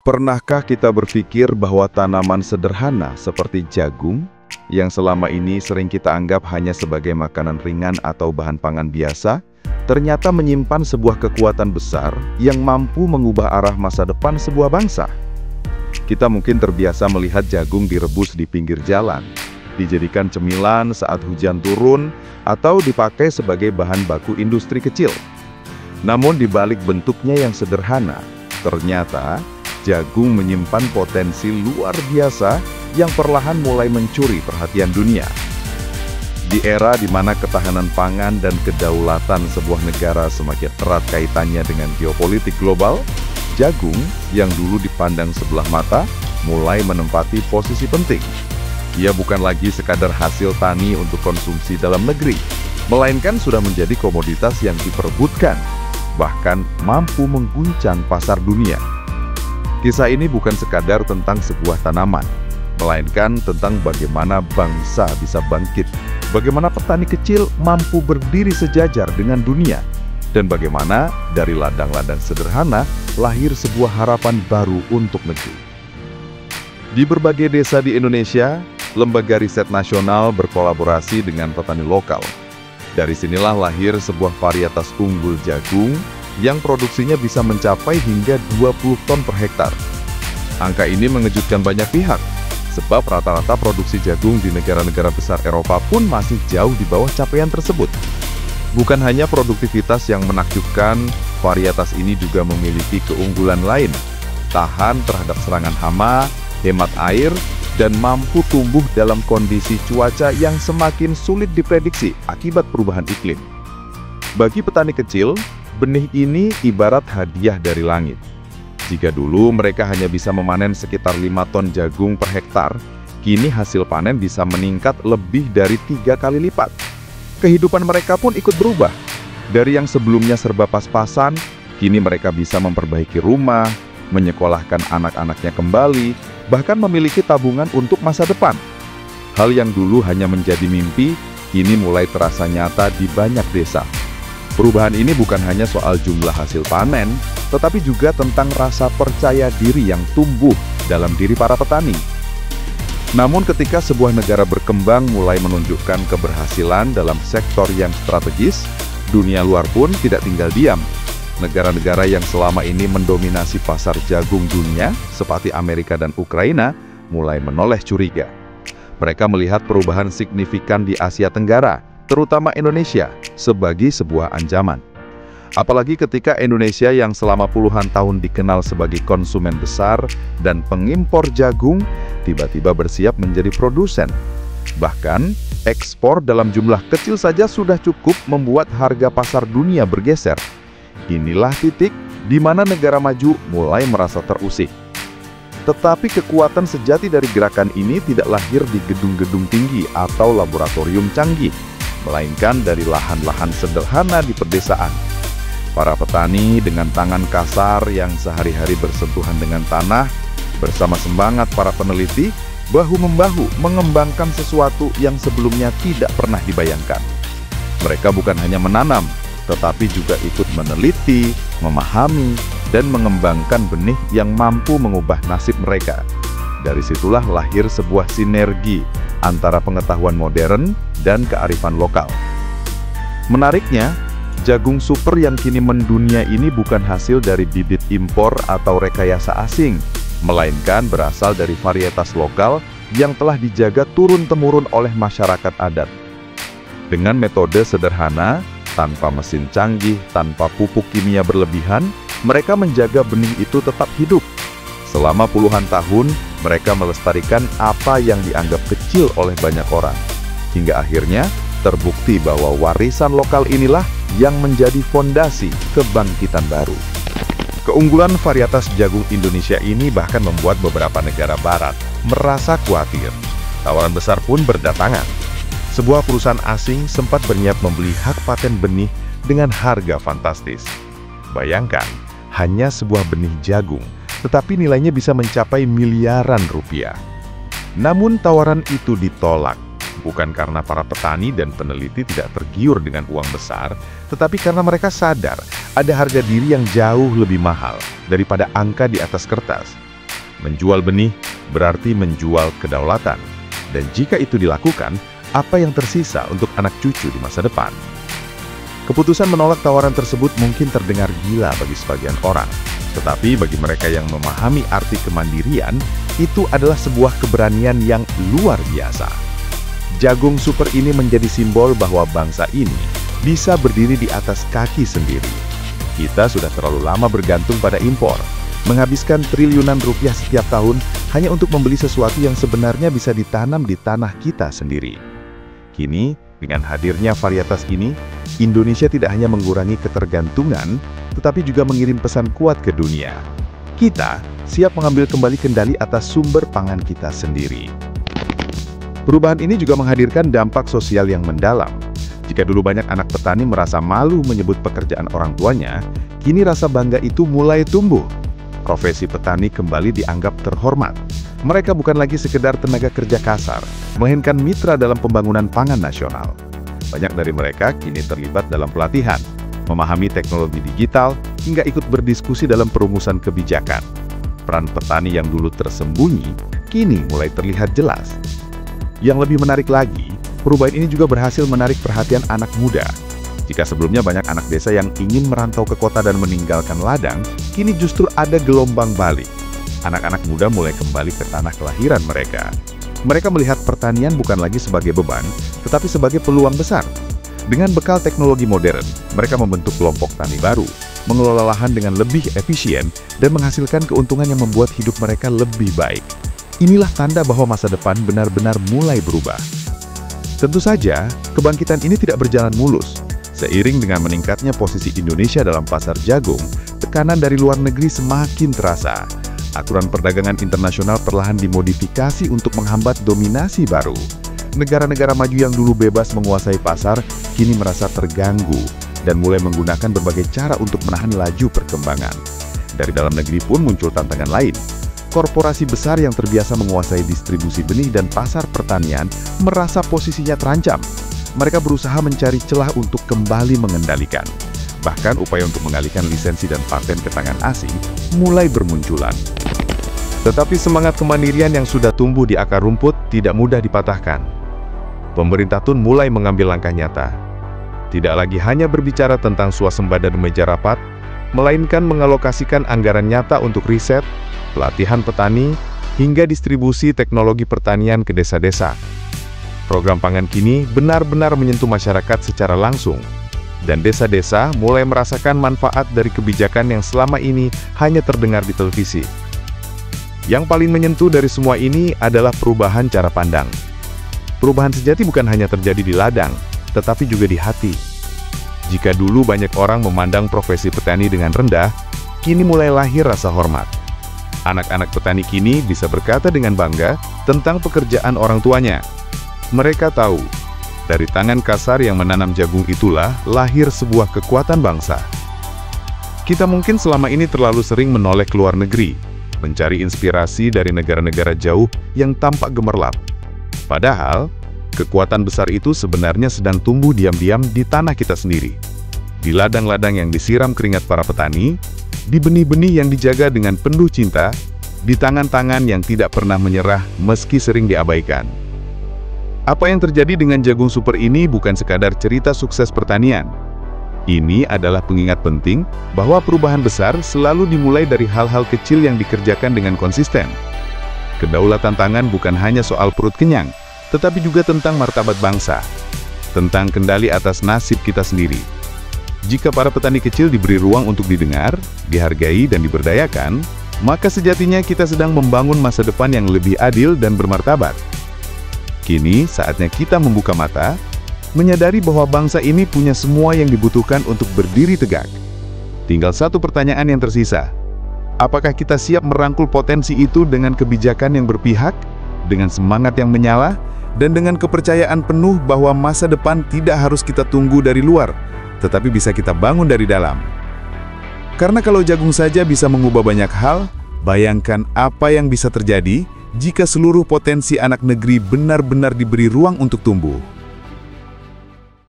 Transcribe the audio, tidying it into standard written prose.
Pernahkah kita berpikir bahwa tanaman sederhana seperti jagung, yang selama ini sering kita anggap hanya sebagai makanan ringan atau bahan pangan biasa, ternyata menyimpan sebuah kekuatan besar yang mampu mengubah arah masa depan sebuah bangsa? Kita mungkin terbiasa melihat jagung direbus di pinggir jalan, dijadikan cemilan saat hujan turun, atau dipakai sebagai bahan baku industri kecil. Namun di balik bentuknya yang sederhana, ternyata jagung menyimpan potensi luar biasa yang perlahan mulai mencuri perhatian dunia. Di era di mana ketahanan pangan dan kedaulatan sebuah negara semakin erat kaitannya dengan geopolitik global, jagung yang dulu dipandang sebelah mata mulai menempati posisi penting. Ia bukan lagi sekadar hasil tani untuk konsumsi dalam negeri, melainkan sudah menjadi komoditas yang diperebutkan, bahkan mampu mengguncang pasar dunia. Kisah ini bukan sekadar tentang sebuah tanaman, melainkan tentang bagaimana bangsa bisa bangkit, bagaimana petani kecil mampu berdiri sejajar dengan dunia, dan bagaimana dari ladang-ladang sederhana lahir sebuah harapan baru untuk negeri. Di berbagai desa di Indonesia, lembaga riset nasional berkolaborasi dengan petani lokal. Dari sinilah lahir sebuah varietas unggul jagung yang produksinya bisa mencapai hingga 20 ton per hektar. Angka ini mengejutkan banyak pihak, sebab rata-rata produksi jagung di negara-negara besar Eropa pun masih jauh di bawah capaian tersebut. Bukan hanya produktivitas yang menakjubkan, varietas ini juga memiliki keunggulan lain, tahan terhadap serangan hama, hemat air, dan mampu tumbuh dalam kondisi cuaca yang semakin sulit diprediksi akibat perubahan iklim. Bagi petani kecil, benih ini ibarat hadiah dari langit. Jika dulu mereka hanya bisa memanen sekitar 5 ton jagung per hektar, kini hasil panen bisa meningkat lebih dari 3 kali lipat. Kehidupan mereka pun ikut berubah. Dari yang sebelumnya serba pas-pasan, kini mereka bisa memperbaiki rumah, menyekolahkan anak-anaknya kembali, bahkan memiliki tabungan untuk masa depan. Hal yang dulu hanya menjadi mimpi, kini mulai terasa nyata di banyak desa. Perubahan ini bukan hanya soal jumlah hasil panen, tetapi juga tentang rasa percaya diri yang tumbuh dalam diri para petani. Namun ketika sebuah negara berkembang mulai menunjukkan keberhasilan dalam sektor yang strategis, dunia luar pun tidak tinggal diam. Negara-negara yang selama ini mendominasi pasar jagung dunia, seperti Amerika dan Ukraina, mulai menoleh curiga. Mereka melihat perubahan signifikan di Asia Tenggara, terutama Indonesia, sebagai sebuah ancaman. Apalagi ketika Indonesia yang selama puluhan tahun dikenal sebagai konsumen besar dan pengimpor jagung, tiba-tiba bersiap menjadi produsen. Bahkan, ekspor dalam jumlah kecil saja sudah cukup membuat harga pasar dunia bergeser. Inilah titik di mana negara maju mulai merasa terusik. Tetapi kekuatan sejati dari gerakan ini tidak lahir di gedung-gedung tinggi atau laboratorium canggih, melainkan dari lahan-lahan sederhana di pedesaan. Para petani dengan tangan kasar yang sehari-hari bersentuhan dengan tanah, bersama semangat para peneliti, bahu-membahu mengembangkan sesuatu yang sebelumnya tidak pernah dibayangkan. Mereka bukan hanya menanam, tetapi juga ikut meneliti, memahami, dan mengembangkan benih yang mampu mengubah nasib mereka. Dari situlah lahir sebuah sinergi antara pengetahuan modern dan kearifan lokal. Menariknya, jagung super yang kini mendunia ini bukan hasil dari bibit impor atau rekayasa asing, melainkan berasal dari varietas lokal yang telah dijaga turun-temurun oleh masyarakat adat. Dengan metode sederhana, tanpa mesin canggih, tanpa pupuk kimia berlebihan, mereka menjaga benih itu tetap hidup. Selama puluhan tahun, mereka melestarikan apa yang dianggap kecil oleh banyak orang. Hingga akhirnya, terbukti bahwa warisan lokal inilah yang menjadi fondasi kebangkitan baru. Keunggulan varietas jagung Indonesia ini bahkan membuat beberapa negara barat merasa khawatir. Tawaran besar pun berdatangan. Sebuah perusahaan asing sempat berniat membeli hak paten benih dengan harga fantastis. Bayangkan, hanya sebuah benih jagung, tetapi nilainya bisa mencapai miliaran rupiah. Namun tawaran itu ditolak, bukan karena para petani dan peneliti tidak tergiur dengan uang besar, tetapi karena mereka sadar ada harga diri yang jauh lebih mahal daripada angka di atas kertas. Menjual benih berarti menjual kedaulatan. Dan jika itu dilakukan, apa yang tersisa untuk anak cucu di masa depan? Keputusan menolak tawaran tersebut mungkin terdengar gila bagi sebagian orang. Tetapi bagi mereka yang memahami arti kemandirian, itu adalah sebuah keberanian yang luar biasa. Jagung super ini menjadi simbol bahwa bangsa ini bisa berdiri di atas kaki sendiri. Kita sudah terlalu lama bergantung pada impor, menghabiskan triliunan rupiah setiap tahun hanya untuk membeli sesuatu yang sebenarnya bisa ditanam di tanah kita sendiri. Kini, dengan hadirnya varietas ini, Indonesia tidak hanya mengurangi ketergantungan, tetapi juga mengirim pesan kuat ke dunia. Kita siap mengambil kembali kendali atas sumber pangan kita sendiri. Perubahan ini juga menghadirkan dampak sosial yang mendalam. Jika dulu banyak anak petani merasa malu menyebut pekerjaan orang tuanya, kini rasa bangga itu mulai tumbuh. Profesi petani kembali dianggap terhormat. Mereka bukan lagi sekedar tenaga kerja kasar, melainkan mitra dalam pembangunan pangan nasional. Banyak dari mereka kini terlibat dalam pelatihan, memahami teknologi digital, hingga ikut berdiskusi dalam perumusan kebijakan. Peran petani yang dulu tersembunyi, kini mulai terlihat jelas. Yang lebih menarik lagi, perubahan ini juga berhasil menarik perhatian anak muda. Jika sebelumnya banyak anak desa yang ingin merantau ke kota dan meninggalkan ladang, kini justru ada gelombang balik. Anak-anak muda mulai kembali ke tanah kelahiran mereka. Mereka melihat pertanian bukan lagi sebagai beban, tetapi sebagai peluang besar. Dengan bekal teknologi modern, mereka membentuk kelompok tani baru, mengelola lahan dengan lebih efisien, dan menghasilkan keuntungan yang membuat hidup mereka lebih baik. Inilah tanda bahwa masa depan benar-benar mulai berubah. Tentu saja, kebangkitan ini tidak berjalan mulus. Seiring dengan meningkatnya posisi Indonesia dalam pasar jagung, tekanan dari luar negeri semakin terasa. Aturan perdagangan internasional perlahan dimodifikasi untuk menghambat dominasi baru. Negara-negara maju yang dulu bebas menguasai pasar, kini merasa terganggu dan mulai menggunakan berbagai cara untuk menahan laju perkembangan. Dari dalam negeri pun muncul tantangan lain. Korporasi besar yang terbiasa menguasai distribusi benih dan pasar pertanian merasa posisinya terancam. Mereka berusaha mencari celah untuk kembali mengendalikan. Bahkan upaya untuk mengalihkan lisensi dan paten ke tangan asing mulai bermunculan. Tetapi semangat kemandirian yang sudah tumbuh di akar rumput tidak mudah dipatahkan. Pemerintah pun mulai mengambil langkah nyata. Tidak lagi hanya berbicara tentang swasembada dan meja rapat, melainkan mengalokasikan anggaran nyata untuk riset, pelatihan petani, hingga distribusi teknologi pertanian ke desa-desa. Program pangan kini benar-benar menyentuh masyarakat secara langsung, dan desa-desa mulai merasakan manfaat dari kebijakan yang selama ini hanya terdengar di televisi. Yang paling menyentuh dari semua ini adalah perubahan cara pandang. Perubahan sejati bukan hanya terjadi di ladang, tetapi juga di hati. Jika dulu banyak orang memandang profesi petani dengan rendah, kini mulai lahir rasa hormat. Anak-anak petani kini bisa berkata dengan bangga tentang pekerjaan orang tuanya. Mereka tahu, dari tangan kasar yang menanam jagung itulah lahir sebuah kekuatan bangsa. Kita mungkin selama ini terlalu sering menoleh ke luar negeri, mencari inspirasi dari negara-negara jauh yang tampak gemerlap. Padahal, kekuatan besar itu sebenarnya sedang tumbuh diam-diam di tanah kita sendiri. Di ladang-ladang yang disiram keringat para petani, di benih-benih yang dijaga dengan penuh cinta, di tangan-tangan yang tidak pernah menyerah meski sering diabaikan. Apa yang terjadi dengan jagung super ini bukan sekadar cerita sukses pertanian. Ini adalah pengingat penting bahwa perubahan besar selalu dimulai dari hal-hal kecil yang dikerjakan dengan konsisten. Kedaulatan tangan bukan hanya soal perut kenyang, tetapi juga tentang martabat bangsa, tentang kendali atas nasib kita sendiri. Jika para petani kecil diberi ruang untuk didengar, dihargai, dan diberdayakan, maka sejatinya kita sedang membangun masa depan yang lebih adil dan bermartabat. Kini saatnya kita membuka mata, menyadari bahwa bangsa ini punya semua yang dibutuhkan untuk berdiri tegak. Tinggal satu pertanyaan yang tersisa. Apakah kita siap merangkul potensi itu dengan kebijakan yang berpihak, dengan semangat yang menyala, dan dengan kepercayaan penuh bahwa masa depan tidak harus kita tunggu dari luar, tetapi bisa kita bangun dari dalam. Karena kalau jagung saja bisa mengubah banyak hal, bayangkan apa yang bisa terjadi jika seluruh potensi anak negeri benar-benar diberi ruang untuk tumbuh.